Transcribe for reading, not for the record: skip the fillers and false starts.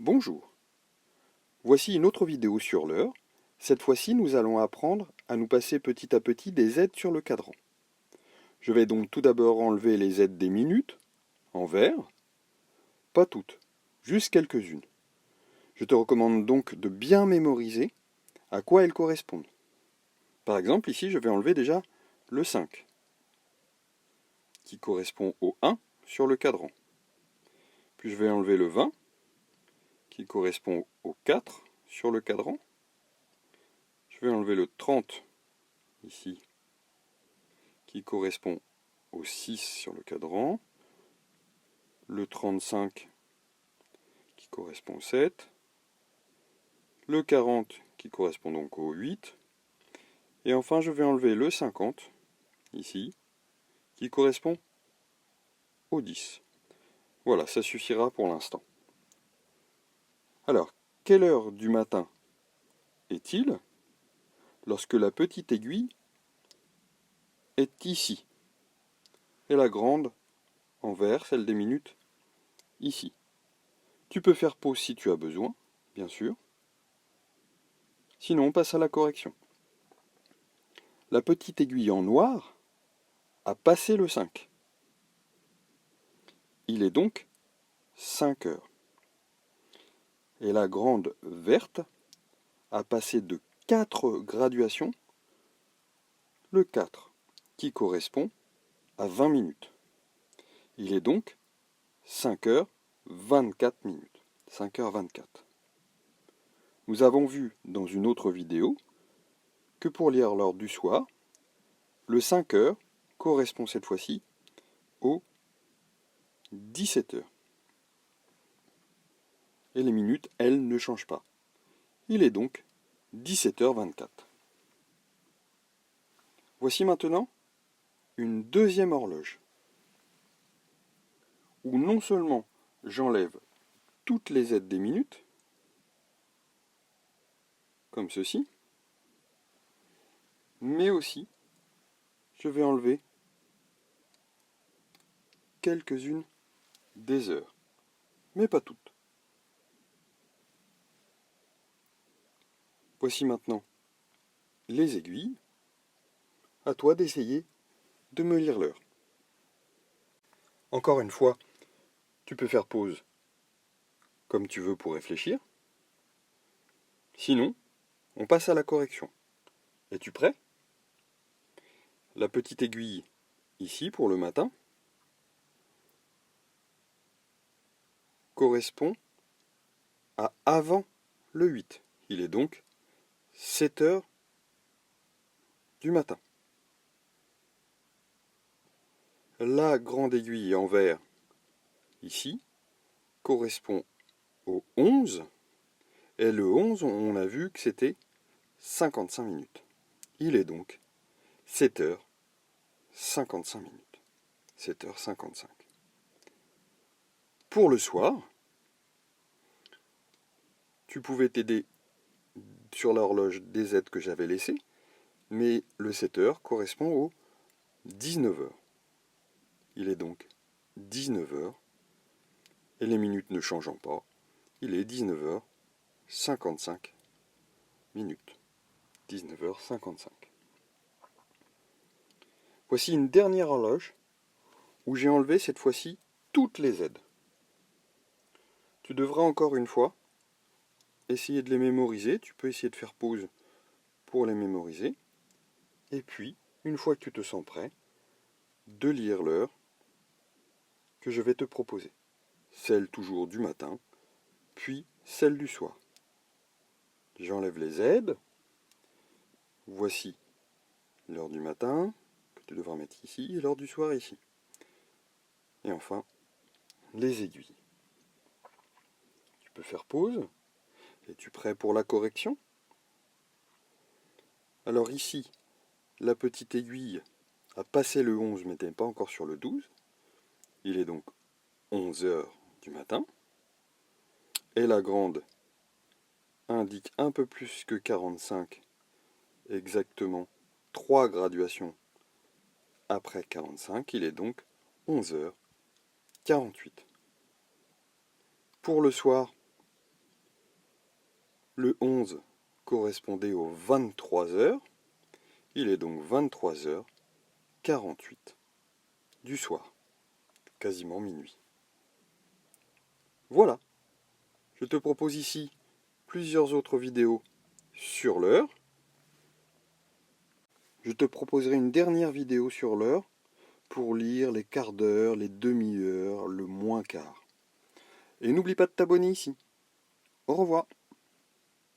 Bonjour, voici une autre vidéo sur l'heure. Cette fois-ci, nous allons apprendre à nous passer petit à petit des aides sur le cadran. Je vais donc tout d'abord enlever les aides des minutes, en vert. Pas toutes, juste quelques-unes. Je te recommande donc de bien mémoriser à quoi elles correspondent. Par exemple, ici, je vais enlever déjà le 5, qui correspond au 1 sur le cadran. Puis je vais enlever le 20, qui correspond au 4 sur le cadran. Je vais enlever le 30, ici, qui correspond au 6 sur le cadran. Le 35, qui correspond au 7. Le 40, qui correspond donc au 8. Et enfin, je vais enlever le 50, ici, qui correspond au 10. Voilà, ça suffira pour l'instant. Alors, quelle heure du matin est-il lorsque la petite aiguille est ici et la grande en vert, celle des minutes, ici? Tu peux faire pause si tu as besoin, bien sûr. Sinon, on passe à la correction. La petite aiguille en noir a passé le 5. Il est donc 5 heures. Et la grande verte a passé de 4 graduations le 4, qui correspond à 20 minutes. Il est donc 5 heures 24 minutes. 5 heures 24. Nous avons vu dans une autre vidéo que pour lire l'heure du soir, le 5 heures correspond cette fois-ci aux 17 heures. Et les minutes, elles, ne changent pas. Il est donc 17h24. Voici maintenant une deuxième horloge, où non seulement j'enlève toutes les aides des minutes, comme ceci, mais aussi je vais enlever quelques-unes des heures, mais pas toutes. Voici maintenant les aiguilles. À toi d'essayer de me lire l'heure. Encore une fois, tu peux faire pause comme tu veux pour réfléchir. Sinon, on passe à la correction. Es-tu prêt? La petite aiguille ici pour le matin correspond à avant le 8. Il est donc 7 heures du matin. La grande aiguille en vert ici correspond au 11. Et le 11, on a vu que c'était 55 minutes. Il est donc 7 heures 55 minutes. 7h55. Pour le soir, tu pouvais t'aider sur l'horloge des aides que j'avais laissées, mais le 7 heures correspond au 19 heures. Il est donc 19 heures, et les minutes ne changeant pas, il est 19h55 minutes. 19h55. Voici une dernière horloge où j'ai enlevé cette fois-ci toutes les aides. Tu devras encore une fois essayer de les mémoriser. Tu peux essayer de faire pause pour les mémoriser. Et puis, une fois que tu te sens prêt, de lire l'heure que je vais te proposer. Celle toujours du matin, puis celle du soir. J'enlève les aides. Voici l'heure du matin, que tu devras mettre ici, et l'heure du soir ici. Et enfin, les aiguilles. Tu peux faire pause. Es-tu prêt pour la correction? Alors ici, la petite aiguille a passé le 11, mais n'est pas encore sur le 12. Il est donc 11 heures du matin. Et la grande indique un peu plus que 45, exactement 3 graduations après 45. Il est donc 11h48. Pour le soir, Le 11 correspondait aux 23 heures. Il est donc 23h48 du soir, quasiment minuit. Voilà, je te propose ici plusieurs autres vidéos sur l'heure. Je te proposerai une dernière vidéo sur l'heure pour lire les quarts d'heure, les demi-heures, le moins quart. Et n'oublie pas de t'abonner ici. Au revoir.